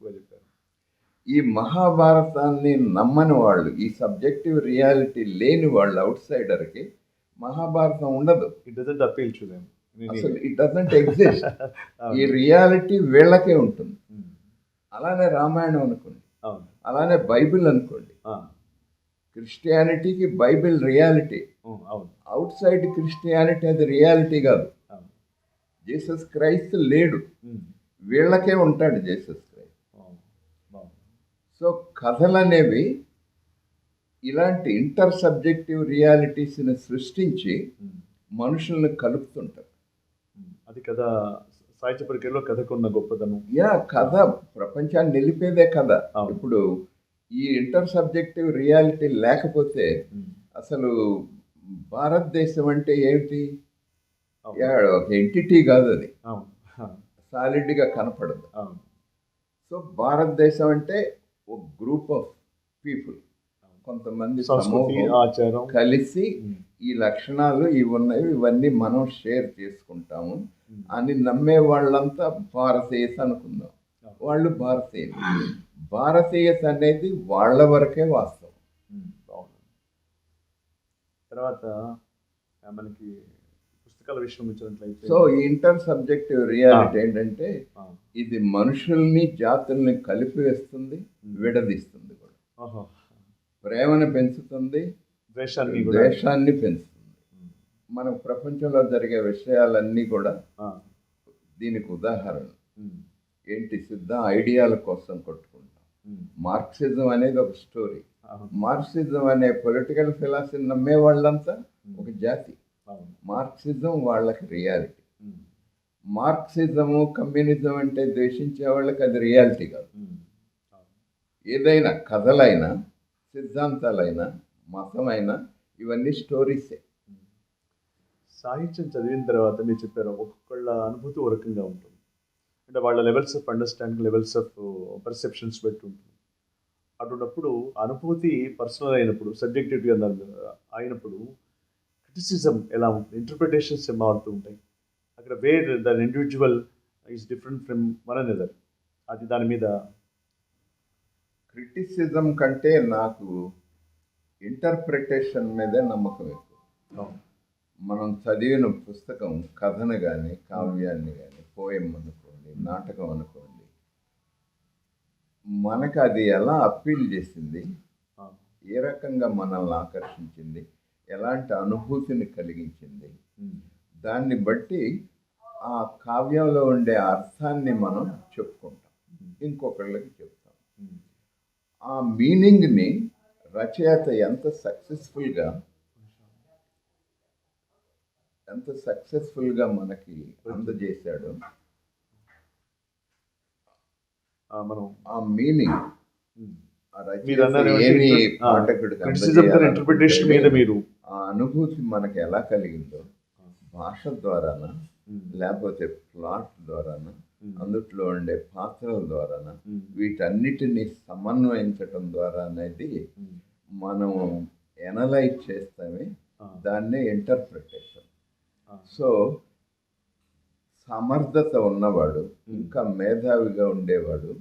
గొప్పగా చెప్పారు. ఈ మహాభారతాన్ని నమ్మని వాళ్ళు, ఈ సబ్జెక్టివ్ రియాలిటీ లేని వాళ్ళు అవుట్ సైడర్కి మహాభారతం ఉండదు. It doesn't appeal to them. అసలు ఇట్ డజంట్ ఎగ్జిస్ట్. ఈ రియాలిటీ వీళ్ళకే ఉంటుంది. అలానే రామాయణం అనుకోండి, అలానే బైబిల్ అనుకోండి. క్రిస్టియానిటీకి Bible reality. Outside Christianity అది రియాలిటీ కాదు. జీసస్ క్రైస్ట్ లేడు, వీళ్ళకే ఉంటాడు జీసస్ క్రైస్ట్. సో కథలు అనేవి ఇలాంటి ఇంటర్ సబ్జెక్టివ్ రియాలిటీస్ని సృష్టించి మనుషుల్ని కలుపుతుంటారు. అది కథ సాహిత్య ప్రక్రియలో కథకున్న గొప్పతనం. కథ ప్రపంచాన్ని నిలిపేదే కథ. ఇప్పుడు ఈ ఇంటర్ సబ్జెక్టివ్ రియాలిటీ లేకపోతే అసలు భారతదేశం అంటే ఏమిటి? ఒక ఎంటిటీ కాదు, అది సాలిడ్గా కనపడదు. సో భారతదేశం అంటే ఒక గ్రూప్ ఆఫ్ పీపుల్, కొంతమంది ఆచారం కలిసి ఈ లక్షణాలు ఇవి ఉన్నాయి, ఇవన్నీ మనం షేర్ చేసుకుంటాము అని నమ్మే వాళ్ళంతా భారతీయత అనుకుందాం. వాళ్ళు భారతీయులు. భారతీయత అనేది వాళ్ళ వరకే వాస్తవం. తర్వాత మనకి పుస్తకాల విషయం వచ్చినట్లయితే, సో ఈ ఇంటర్ సబ్జెక్టివ్ రియాలిటీ ఏంటంటే ఇది మనుషుల్ని జాతుల్ని కలిపివేస్తుంది, విడదీస్తుంది కూడా. ప్రేమను పెంచుతుంది, ద్వేషాన్ని పెంచుతుంది. మన ప్రపంచంలో జరిగే విషయాలన్నీ కూడా దీనికి ఉదాహరణ. ఏంటి? సిద్ధ ఐడియాల కోసం కొట్టుకుంటాం. మార్క్సిజం అనేది ఒక స్టోరీ. మార్క్సిజం అనే పొలిటికల్ ఫిలాసఫీ నమ్మే వాళ్ళంతా ఒక జాతి. మార్క్సిజం వాళ్ళకి రియాలిటీ. మార్క్సిజము కమ్యూనిజం అంటే ద్వేషించే వాళ్ళకి అది రియాలిటీ కాదు. ఏదైనా కథలైనా, సిద్ధాంతాలైనా, మతమైనా ఇవన్నీ స్టోరీసే. సాహిత్యం చదివిన తర్వాత మీరు చెప్పారు ఒక్కొక్కళ్ళ అనుభూతి ఒక రకంగా ఉంటుంది. అంటే వాళ్ళ levels of understanding, levels of perceptions బట్టి ఉంటుంది. అటువంటిప్పుడు అనుభూతి పర్సనల్ అయినప్పుడు, సబ్జెక్టివ్గా అయినప్పుడు క్రిటిసిజం ఎలా ఉంటుంది, ఇంటర్ప్రిటేషన్స్ మారుతూ ఉంటాయి. అక్కడ wear the individual is different from one another. అది దాని మీద క్రిటిసిజం కంటే నాకు ఇంటర్ప్రిటేషన్ మీదే నమ్మకం ఎక్కువ. మనం చదివిన పుస్తకం, కథను కానీ, కావ్యాన్ని కానీ, పోయం అనుకోండి, నాటకం అనుకోండి, మనకు అది ఎలా అప్పీల్ చేసింది, ఏ రకంగా మనల్ని ఆకర్షించింది, ఎలాంటి అనుభూతిని కలిగించింది, దాన్ని బట్టి ఆ కావ్యంలో ఉండే అర్థాన్ని మనం చెప్పుకుంటాం, ఇంకొకళ్ళకి చెప్తాం. ఆ మీనింగ్ని రచయిత ఎంత సక్సెస్ఫుల్గా మనకి అందజేశాడు. మనం ఆ మీనింగ్ ఆ అనుభూతి మనకి ఎలా కలిగిందో, భాష ద్వారాన, లేకపోతే ప్లాట్ ద్వారాన, అందుట్లో ఉండే పాత్రల ద్వారాన, వీటన్నిటిని సమన్వయించటం ద్వారా అనేది మనం ఎనలైజ్ చేస్తామే, దాన్నే ఇంటర్ప్రిటేషన్. సో సమర్థత ఉన్నవాడు, ఇంకా మేధావిగా ఉండేవాడు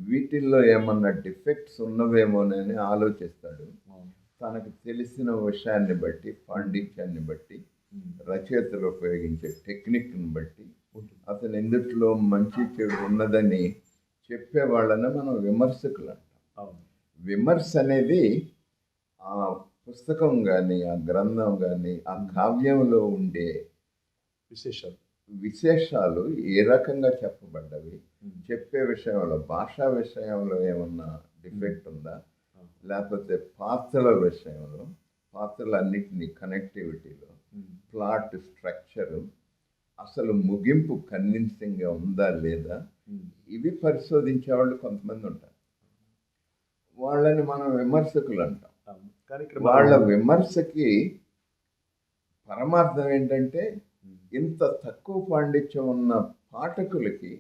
వీటిల్లో ఏమన్నా డిఫెక్ట్స్ ఉన్నవేమోనని ఆలోచిస్తాడు. తనకు తెలిసిన విషయాన్ని బట్టి, పాండిత్యాన్ని బట్టి, రచయితలు ఉపయోగించే టెక్నిక్ని బట్టి అతను ఎందుట్లో మంచి చెడు ఉన్నదని చెప్పేవాళ్ళని మనం విమర్శకులు అంటాం. విమర్శ అనేది ఆ పుస్తకం కానీ, ఆ గ్రంథం కానీ, ఆ కావ్యంలో ఉండే విశేషాలు ఏ రకంగా చెప్పబడ్డవి, చెప్పే విషయంలో, భాషా విషయంలో ఏమన్నా డిఫెక్ట్ ఉందా, లేకపోతే పాత్రల విషయంలో, పాత్రలన్నిటినీ కనెక్టివిటీలో, ప్లాట్ స్ట్రక్చరు, అసలు ముగింపు కన్విన్సింగ్గా ఉందా లేదా, ఇవి పరిశోధించే వాళ్ళు కొంతమంది ఉంటారు. వాళ్ళని మనం విమర్శకులు అంటాం. వాళ్ళ విమర్శకి పరమార్థం ఏంటంటే, ఇంత తక్కువ పాండిత్యం ఉన్న పాఠకులకి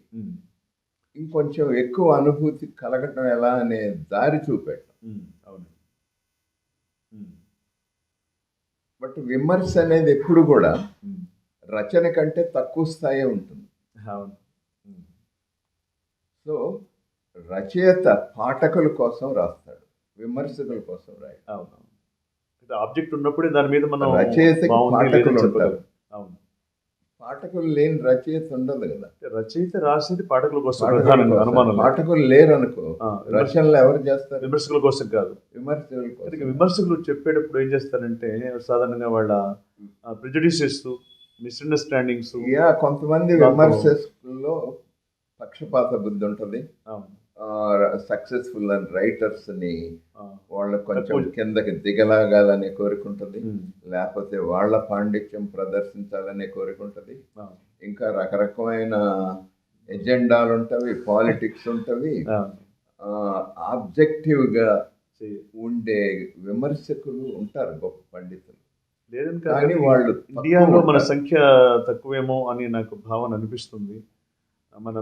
ఇంకొంచెం ఎక్కువ అనుభూతి కలగటం ఎలా అనే దారి చూపెట్టం. బట్ విమర్శ అనేది ఎప్పుడు కూడా రచన కంటే తక్కువ స్థాయి ఉంటుంది. సో రచయిత పాఠకుల కోసం రాస్తాడు, విమర్శకుల కోసం రాయడు. అవును. ఆబ్జెక్ట్ ఉన్నప్పుడే దాని మీద మనం రచయితకి బాగుంది పాఠకులు లేదని ఉంటారు. చెప్పగలం. అవును. పాఠకులు లేని రచయిత ఉండదు కదా. రచయిత రాసేది పాఠకుల కోసం పాఠకుల ప్రధానంగా, కోసం. అనుమానం లేదు. పాఠకులు లేరు అనుకో, ఆ, రచనలు ఎవరు చేస్తారు? విమర్శకుల కోసం కాదు. విమర్శకుల అందుకే కోసం. విమర్శకులు చెప్పేటప్పుడు ఏం చేస్తారంటే సాధారణంగా వాళ్ళ ప్రిజుడిసెస్, మిస్అండర్స్టాండింగ్స్. కొంతమంది విమర్శకుల్లో పక్షపాత బుద్ధి ఉంటుంది. సక్సెస్ఫుల్ అని రైటర్స్ని వాళ్ళు కొంచెం కిందకి దిగలాగాలనే కోరుకుంటుంది, లేకపోతే వాళ్ళ పాండిత్యం ప్రదర్శించాలనే కోరుకుంటుంది. ఇంకా రకరకమైన ఎజెండాలు ఉంటవి, పాలిటిక్స్ ఉంటవి. ఆబ్జెక్టివ్గా ఉండే విమర్శకులు ఉంటారు, గొప్ప పండితులు. కానీ వాళ్ళు ఇండియాలో మన సంఖ్య తక్కువేమో అని నాకు భావన అనిపిస్తుంది.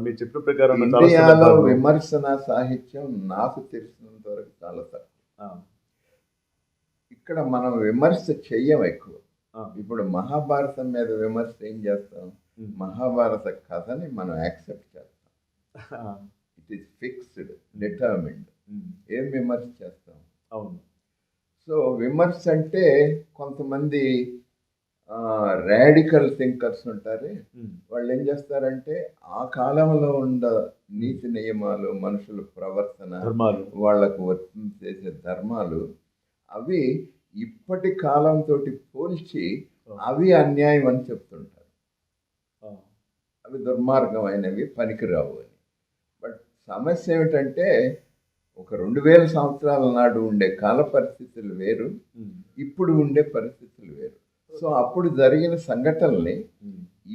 మీరు చెప్పిన ప్రకారం ఇండియాలో విమర్శన సాహిత్యం నాకు తెలిసినంత వరకు చాలా తక్కువ. ఇక్కడ మనం విమర్శ చెయ్యం ఎక్కువ. ఇప్పుడు మహాభారతం మీద విమర్శ ఏం చేస్తాం? మహాభారత కథని మనం యాక్సెప్ట్ చేస్తాం. It is fixed, determined. ఏం విమర్శ చేస్తాం? అవును. సో విమర్శ అంటే కొంతమంది రాడికల్ థింకర్స్ ఉంటారు. వాళ్ళు ఏం చేస్తారంటే ఆ కాలంలో ఉన్న నీతి నియమాలు, మనుషుల ప్రవర్తన, వాళ్లకు వర్తించేసే ధర్మాలు, అవి ఇప్పటి కాలంతో పోల్చి అవి అన్యాయం అని చెప్తుంటారు. అవి దుర్మార్గమైనవి, పనికిరావు అని. బట్ సమస్య ఏమిటంటే ఒక 2000 సంవత్సరాల నాడు ఉండే కాల పరిస్థితులు వేరు, ఇప్పుడు ఉండే పరిస్థితులు వేరు. సో అప్పుడు జరిగిన సంఘటనల్ని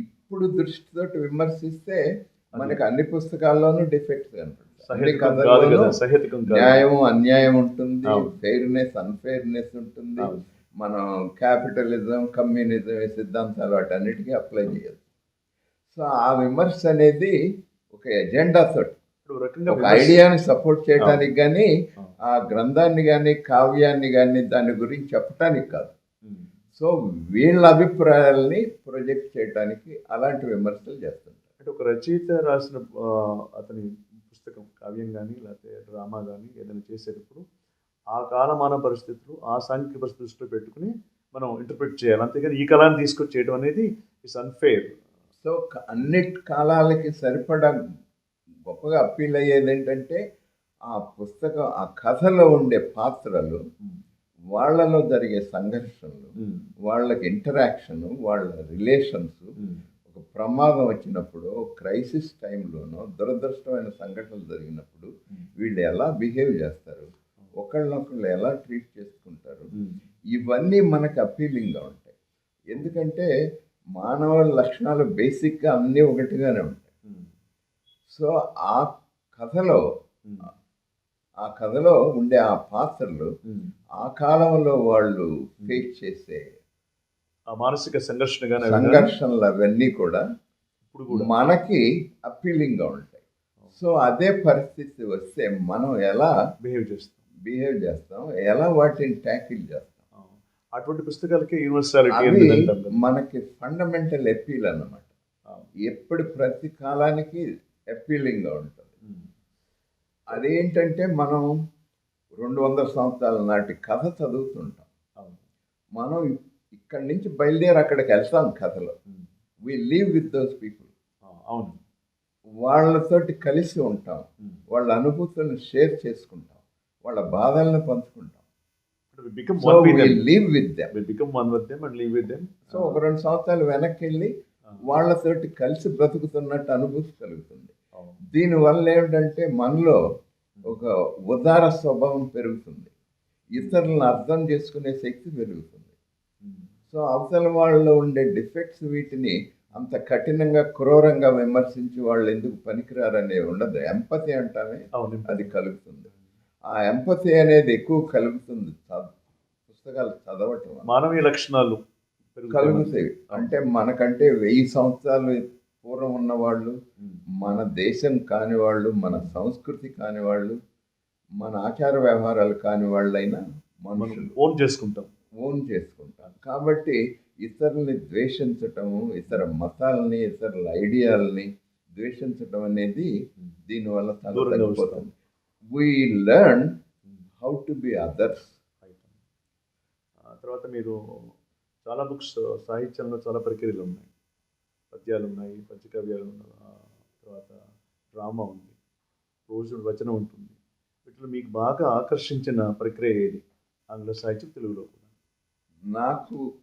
ఇప్పుడు దృష్టితోటి విమర్శిస్తే మనకి అన్ని పుస్తకాల్లోనూ డిఫెక్ట్స్ కనపడతాయి. న్యాయం అన్యాయం ఉంటుంది, ఫెయిర్నెస్ అన్ఫెయిర్నెస్ ఉంటుంది. మనం క్యాపిటలిజం, కమ్యూనిజం సిద్ధాంతాలు వాటన్నిటికీ అప్లై చేయొచ్చు. సో ఆ విమర్శ అనేది ఒక ఎజెండా తోటి, ఒక ఐడియాని సపోర్ట్ చేయడానికి కానీ, ఆ గ్రంథాన్ని కానీ, కావ్యాన్ని కానీ దాని గురించి చెప్పడానికి కాదు. సో వీళ్ళ అభిప్రాయాల్ని ప్రొజెక్ట్ చేయడానికి అలాంటి విమర్శలు చేస్తుంటారు. అంటే ఒక రచయిత రాసిన అతని పుస్తకం, కావ్యం కానీ లేకపోతే డ్రామా కానీ ఏదైనా చేసేటప్పుడు ఆ కాలమాన పరిస్థితులు, ఆ సాంఘిక పరిస్థితుల్లో పెట్టుకుని మనం ఇంటర్ప్రిట్ చేయాలి. అంతేగాని ఈ కాలాన్ని తీసుకొచ్చి చేయడం అనేది ఇట్స్ అన్ఫెయిర్. సో అన్నిటి కాలాలకి సరిపడా గొప్పగా అప్పీల్ అయ్యేది ఏంటంటే ఆ పుస్తకం, ఆ కథలో ఉండే పాత్రలు, వాళ్ళలో జరిగే సంఘర్షణలు, వాళ్ళకి ఇంటరాక్షన్, వాళ్ళ రిలేషన్స్, ఒక ప్రమాదం వచ్చినప్పుడు, క్రైసిస్ టైంలోనో, దురదృష్టమైన సంఘటనలు జరిగినప్పుడు వీళ్ళు ఎలా బిహేవ్ చేస్తారు, ఒకళ్ళనొకళ్ళు ఎలా ట్రీట్ చేసుకుంటారు, ఇవన్నీ మనకు అపీలింగ్గా ఉంటాయి. ఎందుకంటే మానవ లక్షణాలు బేసిక్గా అన్నీ ఒకటిగానే ఉంటాయి. సో ఆ కథలో ఉండే ఆ పాత్రలు, ఆ కాలంలో వాళ్ళు ఫేస్ చేసే ఆ మానసిక సంఘర్షణలు అవన్నీ కూడా మనకి అపీలింగ్గా ఉంటాయి. సో అదే పరిస్థితి వస్తే మనం ఎలా బిహేవ్ చేస్తాం, ఎలా వాటిని ట్యాకిల్ చేస్తాం, అటువంటి పుస్తకాలకి యూనివర్సాలిటీ మనకి ఫండమెంటల్ అపీల్ అన్నమాట. ఎప్పుడు ప్రతి కాలానికి అపీలింగ్గా ఉంటుంది. అదేంటంటే మనం 200 సంవత్సరాల నాటి కథ చదువుతుంటాం. మనం ఇక్కడి నుంచి బయలుదేరి అక్కడికి వెళ్తాం కథలో. We live with those people. అవును, వాళ్ళతోటి కలిసి ఉంటాం, వాళ్ళ అనుభూతులను షేర్ చేసుకుంటాం, వాళ్ళ బాధలను పంచుకుంటాం. సో ఒక 2 సంవత్సరాలు వెనక్కి వెళ్ళి వాళ్ళతోటి కలిసి బ్రతుకుతున్నట్టు అనుభూతి కలుగుతుంది. దీనివల్ల ఏమిటంటే మనలో ఒక ఉదార స్వభావం పెరుగుతుంది, ఇతరులను అర్థం చేసుకునే శక్తి పెరుగుతుంది. సో అవతల వాళ్ళలో ఉండే డిఫెక్ట్స్, వీటిని అంత కఠినంగా, క్రూరంగా విమర్శించి వాళ్ళు ఎందుకు పనికిరారనే ఉండదు. ఎంపతి అంటామే, అది కలుగుతుంది. ఆ ఎంపతి అనేది ఎక్కువ కలుగుతుంది పుస్తకాలు చదవటం. మానవీయ లక్షణాలు కలుగుతాయి. అంటే మనకంటే 1000 సంవత్సరాలు పూర్వం ఉన్నవాళ్ళు, మన దేశం కాని వాళ్ళు, మన సంస్కృతి కాని వాళ్ళు, మన ఆచార వ్యవహారాలు కాని వాళ్ళైనా మనుషులు ఓన్ చేసుకుంటాం. కాబట్టి ఇతరుల్ని ద్వేషించటము, ఇతర మతాలని, ఇతరుల ఐడియాలని ద్వేషించడం అనేది దీనివల్ల చాలా దూరంగా తగ్గిపోతుంది. We learn how to be others. తర్వాత మీరు చాలా బుక్స్ సాహిత్యంలో చాలా ప్రక్రియలు ఉన్నాయి. పద్యాలు ఉన్నాయి, పద్యకావ్యాలు ఉన్నాయి, తర్వాత డ్రామా ఉంది, రోజు వచనం ఉంటుంది. వీటిలో మీకు బాగా ఆకర్షించిన ప్రక్రియ ఏది? ఆంగ్ల సాహిత్యం, తెలుగులో కూడా. నాకు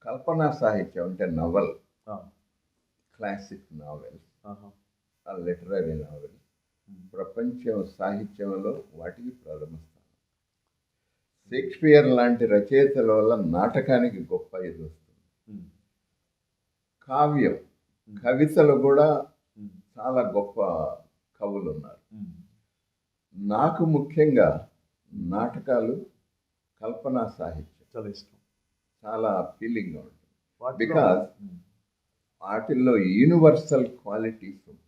కల్పనా సాహిత్యం అంటే నవల్, ఆ, క్లాసిక్ నావెల్స్, ఆహా. లిటరరీ నావెల్స్ ప్రపంచం సాహిత్యంలో వాటికి ప్రథమ స్థానం. షేక్స్పియర్ లాంటి రచయితల వల్ల నాటకానికి గొప్ప ఇది వస్తుంది. కావ్యం, కవితలు కూడా చాలా గొప్ప కవులు ఉన్నారు. నాకు ముఖ్యంగా నాటకాలు, కల్పనా సాహిత్యం చాలా ఇష్టం, చాలా ఫీలింగ్గా ఉంటుంది. వాటిలో- బికాజ్ వాటిల్లో యూనివర్సల్ క్వాలిటీస్ ఉంటాయి.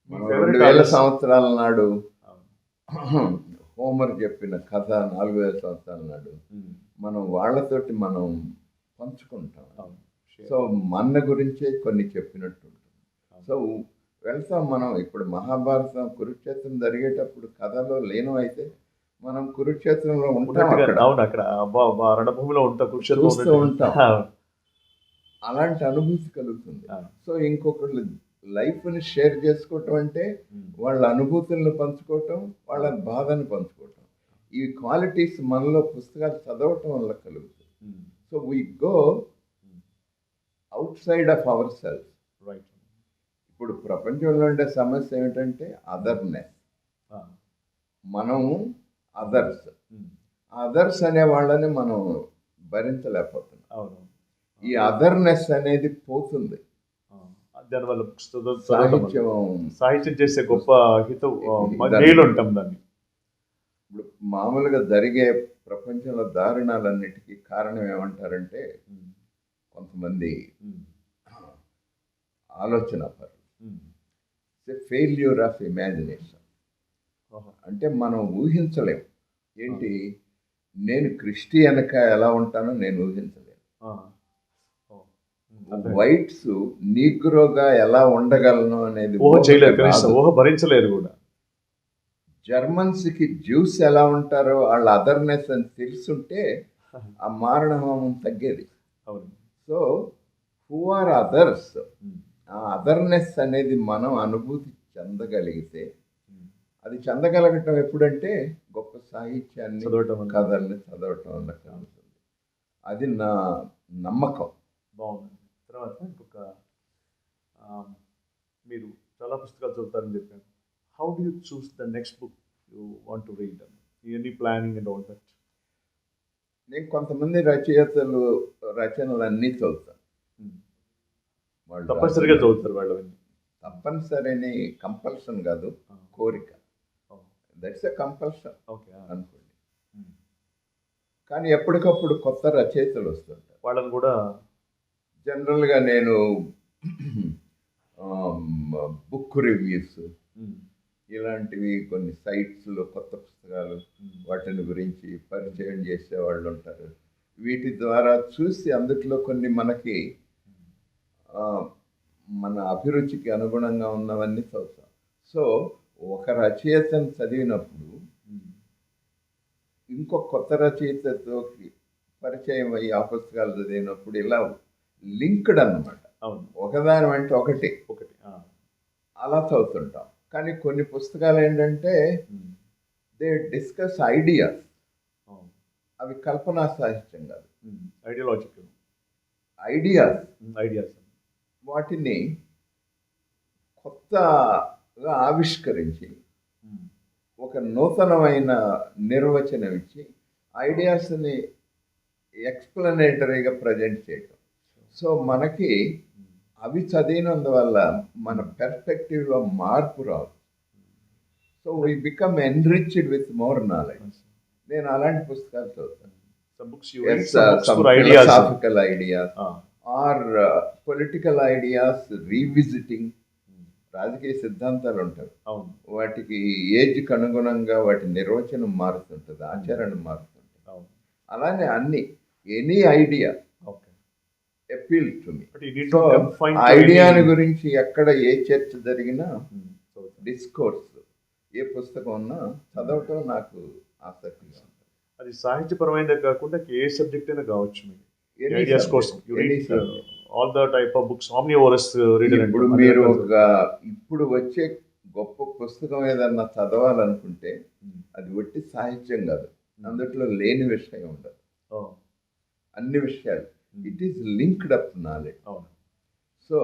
మీ మనం favorite 2000 artist? సంవత్సరాల నాడు అవును. హోమర్ చెప్పిన కథ 4000 సంవత్సరాల నాడు మనం వాళ్ళతోటి మనం పంచుకుంటాం. అవును. సో మన గురించే కొన్ని చెప్పినట్టు ఉంటుంది. సో వెళ్తాం మనం. ఇప్పుడు మహాభారతం, కురుక్షేత్రం జరిగేటప్పుడు కథలో లీనం అయితే మనం కురుక్షేత్రంలో ఉంటాం. ఉన్నట్టుగా- అక్కడ అవును, అక్కడ అబ్బా రణభూమిలో ఉంటాం, కురుక్షేత్రం చూస్తూ ఉన్నట్టుగా. ఉంటాం. అవును. అలాంటి అనుభూతి కలుగుతుంది. అవును. సో ఇంకొకళ్ళు లైఫ్ని షేర్ చేసుకోవటం అంటే వాళ్ళ అనుభూతులను పంచుకోవటం, వాళ్ళ బాధను పంచుకోవటం. ఈ క్వాలిటీస్ మనలో పుస్తకాలు చదవటం వల్ల కలుగుతుంది. So we go out side of our self. Right. ఇప్పుడు ప్రపంచంలో ఉండే సమస్య ఏమిటంటే అదర్నెస్. మనము అదర్స్, అదర్స్ అనే వాళ్ళని మనం భరించలేకపోతున్నాం. అవును. ఈ అదర్నెస్ అనేది పోతుంది. దానివల్ల సాహిత్యం సాహిత్యం చేసే గొప్ప హిత దాన్ని- మేలు ఉంటాం దాన్ని. ఇప్పుడు మామూలుగా జరిగే ప్రపంచంలో దారుణాలన్నిటికీ కారణం ఏమంటారంటే కొంతమంది ఆలోచన ఫెయిల్యూర్ ఆఫ్ ఇమాజినేషన్. అంటే మనం ఊహించలేం. ఏంటి, నేను క్రిస్టియన్గా ఎలా ఉంటానో నేను ఊహించలేను. వైట్స్ నీగ్రోగా ఎలా ఉండగలను అనేది ఊహ చేయలేరు, రాదు. కనీసం ఊహ భరించలేరు కూడా. జర్మన్స్కి జ్యూస్ ఎలా ఉంటారో వాళ్ళ అదర్నెస్ అని తెలుసుంటే ఆ మారణహోమం తగ్గేది. అవును. సో హూ ఆర్ అదర్స్, ఆ అదర్నెస్ అనేది మనం అనుభూతి చెందగలిగితే, అది చెందగలగటం ఎప్పుడంటే గొప్ప సాహిత్యాన్ని, చదవటం వల్ల. కథల్ని చదవటం వల్ల కలుగుతుంది. అది నా నమ్మకం. బాగుంది. తర్వాత ఇంకొక మీరు చాలా పుస్తకాలు చదువుతారని చెప్పాను. How do you choose the next book you want to read? Any planning and all that? నేను కొంతమంది రచయితలు రచనలు అన్నీ చదువుతాను. వాళ్ళు తప్పనిసరిగా చదువుతారు వాళ్ళని. తప్పనిసరి కంపల్షన్ కాదు, కోరిక. That's a compulsion okay. అనుకోండి. కానీ ఎప్పటికప్పుడు కొత్త రచయితలు వస్తుంటారు. వాళ్ళని కూడా జనరల్గా నేను బుక్ రివ్యూస్ ఇలాంటివి కొన్ని సైట్స్లో కొత్త పుస్తకాలు వాటిని గురించి పరిచయం చేసే వాళ్ళు ఉంటారు. వీటి ద్వారా చూసి అందుట్లో కొన్ని మనకి మన అభిరుచికి అనుగుణంగా ఉన్నవన్నీ చదువుతాం. సో ఒక రచయితను చదివినప్పుడు ఇంకో కొత్త రచయితతో పరిచయం అయ్యి ఆ పుస్తకాలు చదివినప్పుడు ఇలా లింక్డ్ అన్నమాట. అవును, ఒకదాని వెంట ఒకటి ఒకటి. అలా చదువుతుంటాం. కానీ కొన్ని పుస్తకాలు ఏంటంటే దే డిస్కస్ ఐడియాస్. అవి కల్పనా సాహిత్యం కాదు, ఐడియాలజికల్ ఐడియాస్. వాటిని కొత్తగా ఆవిష్కరించి ఒక నూతనమైన నిర్వచనం ఇచ్చి ఐడియాస్ని ఎక్స్ప్లనేటరీగా ప్రజెంట్ చేయటం. సో మనకి అవి చదివినందువల్ల మన పెర్స్పెక్టివ్లో మార్పు రాదు. So we become enriched with more knowledge. నేను అలాంటి పుస్తకాలు చదువుతాను. Philosophical ideas or political ideas, revisiting. రాజకీయ సిద్ధాంతాలు ఉంటాయి, వాటికి ఏజ్కి అనుగుణంగా వాటి నిర్వచనం మారుతుంటుంది, ఆచరణ మారుతుంటుంది. అలానే అన్ని any idea appeal to me. But you need So, not confine to ఐడియాని any- గురించి ఎక్కడ ఏ చర్చ జరిగినా So, డిస్కోర్స్ ఏ పుస్తకం ఉన్నా చదవటం నాకు ఆసక్తిగా ఉంది. అది సాహిత్యపరమైనదే కాకుండా ఏ సబ్జెక్ట్ అయినా కావచ్చు మీకు Any ఐడియాస్ subject, కోసం you any read subject. All the type of books omnivorous reader ఇప్పుడు మీరు ఇప్పుడు వచ్చే గొప్ప పుస్తకం ఏదన్నా చదవాలనుకుంటే అది ఒట్టి సాహిత్యం కాదు, అందుట్లో లేని విషయం ఉండదు, అన్ని విషయాలు. It is linked up knowledge. అవును. సో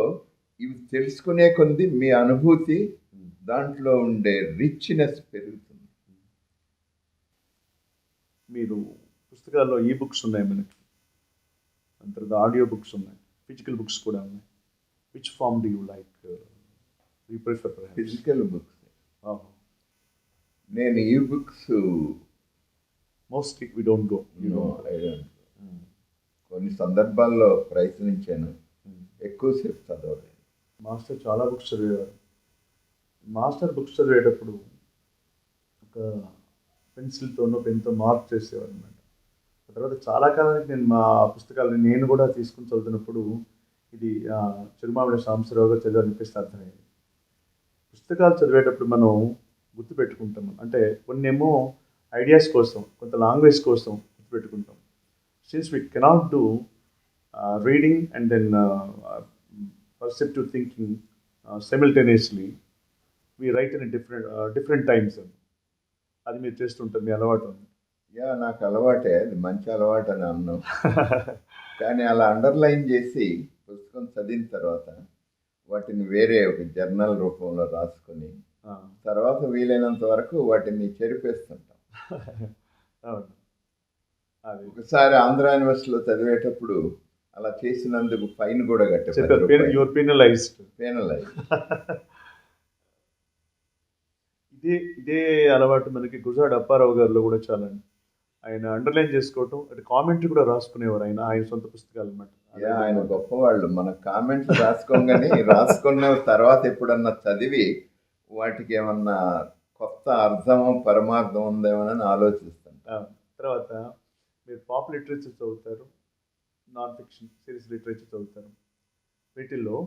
ఇవి తెలుసుకునే కొద్ది మీ అనుభూతి దాంట్లో ఉండే రిచ్నెస్ పెరుగుతుంది. మీరు పుస్తకాల్లో ఈ బుక్స్ ఉన్నాయి మనకి, అంత తర్వాత ఆడియో బుక్స్ ఉన్నాయి, ఫిజికల్ బుక్స్ కూడా ఉన్నాయి. Which form do you like you prefer? Physical books. నేను ఈ books mostly we don't go. కొన్ని సందర్భాల్లో ప్రయత్నించాను, ఎక్కువసేపు చదవలేదు. మాస్టర్ చాలా బుక్స్ చదివేవారు. మాస్టర్ బుక్స్ చదివేటప్పుడు ఒక పెన్సిల్తోనో పెన్తో మార్క్ చేసేవారు అనమాట. ఆ తర్వాత చాలా కాలానికి నేను మా పుస్తకాలని నేను కూడా తీసుకుని చదువుతున్నప్పుడు ఇది చిరుమామిడి సాంబశివరావు గారు చదివారు అనిపిస్తే అర్థమైంది. పుస్తకాలు చదివేటప్పుడు మనం గుర్తుపెట్టుకుంటాం. అంటే కొన్నేమో ఐడియాస్ కోసం, కొంత లాంగ్వేజ్ కోసం గుర్తుపెట్టుకుంటాం. Since we cannot do reading and then perceptive thinking simultaneously, we write in a different times. అది మీరు చేస్తుంటారు, మీ అలవాటు ఉంది. నాకు అలవాటే, అది మంచి అలవాటు అని అన్నాం. కానీ అలా అండర్లైన్ చేసి పుస్తకం చదివిన తర్వాత వాటిని వేరే ఒక జర్నల్ రూపంలో రాసుకొని తర్వాత వీలైనంత వరకు వాటిని చెరిపేస్తుంటాం. ఒకసారి ఆంధ్ర యూనివర్సిటీలో చదివేటప్పుడు అలా చేసినందుకు ఫైన్ కూడా కట్టారు. ఇదే అలవాటు మనకి గుజరాడ్ అప్పారావు గారిలో కూడా చాలా. ఆయన అండర్లైన్ చేసుకోవటం, అంటే కామెంట్ కూడా రాసుకునేవారు ఆయన సొంత పుస్తకాలు అన్నమాట. ఆయన గొప్పవాళ్ళు. మన కామెంట్లు రాసుకోగానే రాసుకున్న తర్వాత ఎప్పుడన్నా చదివి వాటికి ఏమన్నా కొత్త అర్థమో పరమార్థం ఉందేమోనని ఆలోచిస్తాను. తర్వాత మీరు పాప్ లిటరేచర్ చదువుతారు, నాన్ ఫిక్షన్ సిరీస్ లిటరేచర్ చదువుతారు. వీటిల్లో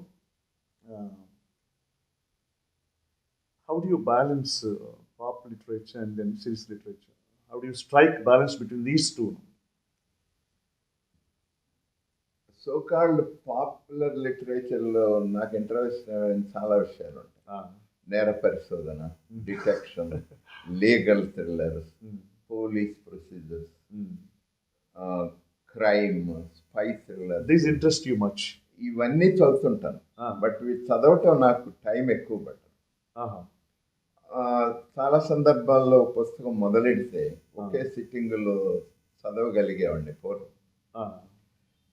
how do you balance pop literature and then series literature? How do you strike balance between these two? So-called popular literature లో నాకు ఇంట్రెస్ట్ చాలా విషయాలు ఉంటాయి. నేర పరిశోధన, detection, legal thrillers, police procedures, crime, spy thriller. These interest you much? ఇవన్నీ చదువుతుంటాను, but చదవటం నాకు టైం ఎక్కువ పట్టదు. చాలా సందర్భాల్లో పుస్తకం మొదలెడితే ఒకే సిట్టింగ్లో చదవగలిగేవాడిని పూర్వం.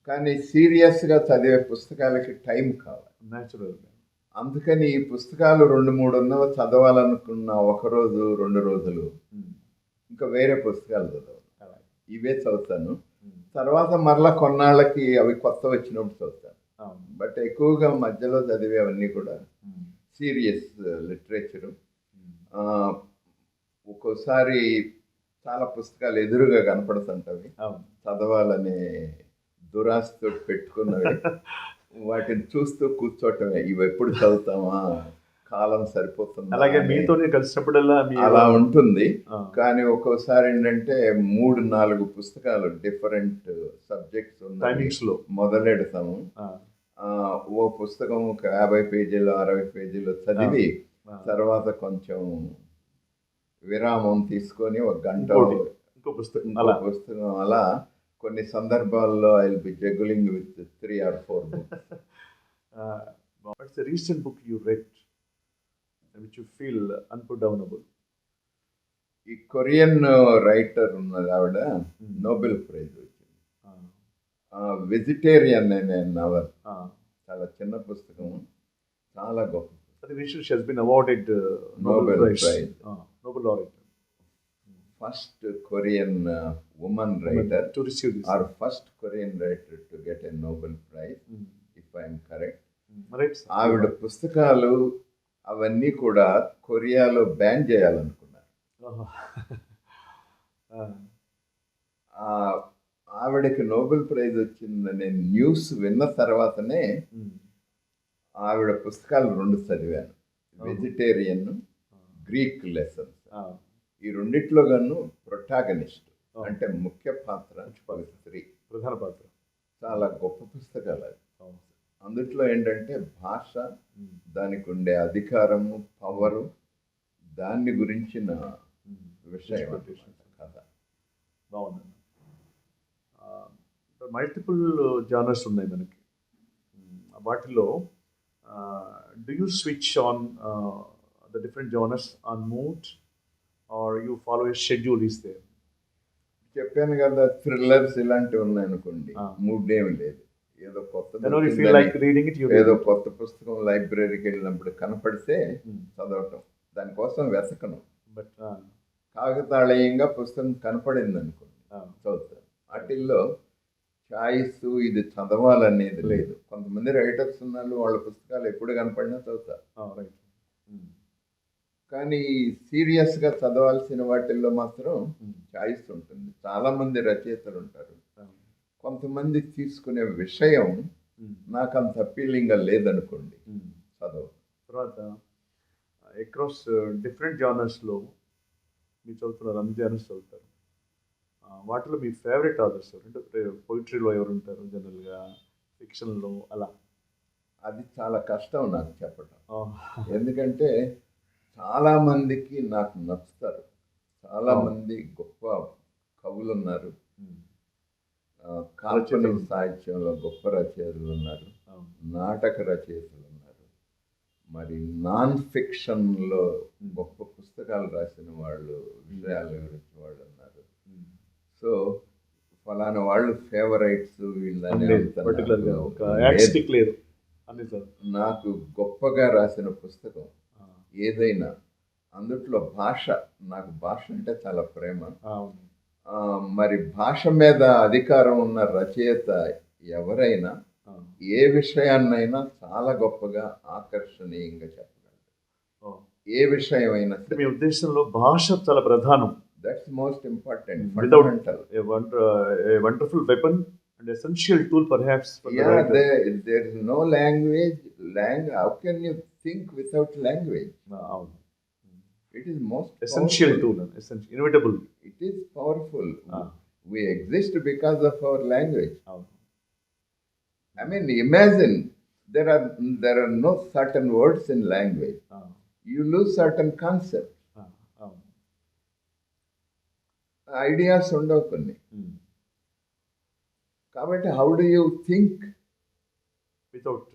కానీ సీరియస్గా చదివే పుస్తకాలకి టైం కావాలి న్యాచురల్గా. అందుకని ఈ పుస్తకాలు 2-3 ఉన్నవి చదవాలనుకున్న ఒకరోజు 2 రోజులు ఇంకా వేరే పుస్తకాలు చదవాలి. ఇవే చదువుతాను. తర్వాత మరలా కొన్నాళ్ళకి అవి కొత్త వచ్చినప్పుడు చదువుతాను. బట్ ఎక్కువగా మధ్యలో చదివేవన్నీ కూడా సీరియస్ లిటరేచరు. ఒక్కోసారి చాలా పుస్తకాలు ఎదురుగా కనపడుతుంటవి, చదవాలనే దురాశతో పెట్టుకున్నవి, వాటిని చూస్తూ కూర్చోటమే. ఇవి ఎప్పుడు చదువుతామా, కాలం సరిపోతుంది, అలాగే మీతోనే కలిసినప్పుడల్లా అలా ఉంటుంది. కానీ ఒక్కోసారి ఏంటంటే 3-4 పుస్తకాలు డిఫరెంట్ సబ్జెక్ట్స్ టైమింగ్స్లో మొదలెడతాము. ఓ పుస్తకం ఒక 50 పేజీలు 60 పేజీలు చదివి తర్వాత కొంచెం విరామం తీసుకొని 1 గంట ఇంకో పుస్తకం అలా కొన్ని సందర్భాల్లో I will be juggling with 3 or 4 books. What's the recent book you read which you feel unputdownable? ఈ కొరియన్ రైటర్ ఉన్నది, ఆవిడ నోబెల్ ప్రైజ్ వచ్చింది. వెజిటేరియన్ అనే నవల్, చాలా చిన్న పుస్తకం, చాలా గొప్ప. She has been awarded Nobel Prize. Nobel laureate. First Korean woman writer to receive this, or first Korean writer to get a Nobel Prize, if I am correct. Right. ఆవిడ పుస్తకాలు అవన్నీ కూడా కొరియాలో బ్యాన్ చేయాలనుకున్నారు. ఆవిడకి నోబెల్ ప్రైజ్ వచ్చిందనే news విన్న తర్వాతనే ఆవిడ పుస్తకాలు 2 చదివాను. Vegetarian, Greek lessons. ఈ రెండిట్లో గాను ప్రొటాగనిస్ట్ అంటే ముఖ్య పాత్ర స్త్రీ, ప్రధాన పాత్ర. చాలా గొప్ప పుస్తకాలు అది. అందుట్లో ఏంటంటే భాష, దానికి ఉండే అధికారము, పవరు, దాన్ని గురించిన విషయం కథ. బాగుందండి. మల్టిపుల్ జానర్స్ ఉన్నాయి మనకి. వాటిలో do you switch on the different genres on mood or you follow a schedule is there? చెప్పాను కదా, థ్రిల్లర్స్ ఇలాంటివి ఉన్నాయనుకోండి, మూడ్ ఏమి లేదు. ఏదో ఏదో కొత్త పుస్తకం లైబ్రరీకి వెళ్ళినప్పుడు కనపడితే చదవటం, దానికోసం వెతకను. బట్ కాకతాళీయంగా పుస్తకం కనపడింది అనుకోండి చదువుతాను. వాటిల్లో చాయిస్ ఇది చదవాలనేది లేదు. కొంతమంది రైటర్స్ ఉన్నారు, వాళ్ళ పుస్తకాలు ఎప్పుడు కనపడినా చదువుతారు. కానీ సీరియస్గా చదవాల్సిన వాటిల్లో మాత్రం చాయిస్ ఉంటుంది. చాలామంది రచయితలు ఉంటారు, కొంతమంది తీసుకునే విషయం నాకు అంత అపీలింగ్గా లేదనుకోండి చదవ. తర్వాత అక్రాస్ డిఫరెంట్ జానర్స్లో మీరు చదువుతున్నారు, అన్ని జానర్స్ చదువుతారు. వాటిలో మీ ఫేవరెట్ ఆథర్స్ అంటే పోయిటరీలో ఎవరు ఉంటారు జనరల్గా, ఫిక్షన్లో అలా? అది చాలా కష్టం నాకు చెప్పడం. ఎందుకంటే చాలామందికి నాకు నచ్చుతారు. చాలామంది గొప్ప కవులు ఉన్నారు, కాల్పనిక సాహిత్యంలో గొప్ప రచయితలు ఉన్నారు, నాటక రచయితలు ఉన్నారు, మరి నాన్ ఫిక్షన్లో గొప్ప పుస్తకాలు రాసిన వాళ్ళు, విషయాల గురించి వాళ్ళు ఉన్నారు. సో ఫలానా వాళ్ళు ఫేవరైట్స్ వీళ్ళని లేదు. నాకు గొప్పగా రాసిన పుస్తకం ఏదైనా, అందుట్లో భాష, నాకు భాష అంటే చాలా ప్రేమ. మరి భాష మీద అధికారం ఉన్న రచయిత ఎవరైనా ఏ విషయాన్నైనా చాలా గొప్పగా ఆకర్షణీయంగా చెప్పగలరు. ఏ విషయమైనా. మీ ఉద్దేశంలో భాష చాలా ప్రధానం. That's most important. Fundamental. A wonderful weapon and essential tool perhaps for the writer. There is no language. How can you think without language? It is most essential tool, inevitable. It is powerful. We exist because of our language. I mean, imagine there are no certain words in language. You lose certain concepts. Ideas ఉండవు కొన్ని. కాబట్టి how do you think without,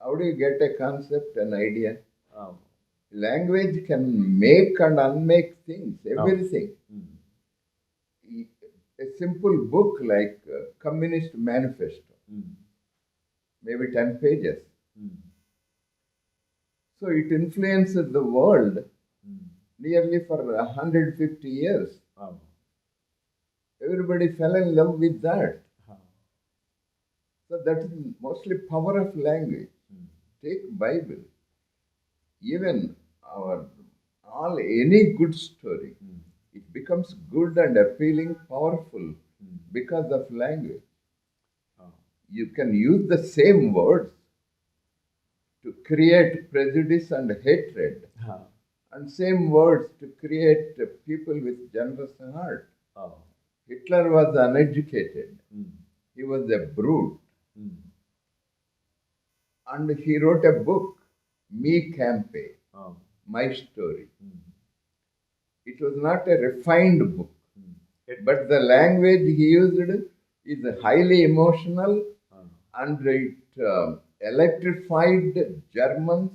how do you get a concept, an idea? Language can make and unmake things, everything. A simple book like communist manifesto, maybe 10 pages. So it influenced the world nearly for 150 years. Everybody fell in love with that. So that is mostly power of language. Take Bible. Even any good story, it becomes good and appealing, powerful because of language. You can use the same words to create prejudice and hatred, and same words to create people with generous heart. Hitler was uneducated. He was a brute. And he wrote a book, Me Campe, My Story. It was not a refined book, but the language he used is highly emotional, and it electrified Germans,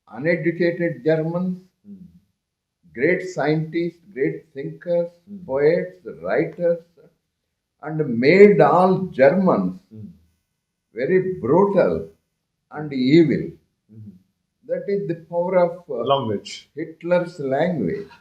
uneducated Germans, great scientists, great thinkers, poets, writers, and made all Germans very brutal and evil. That is the power of language. Hitler's language.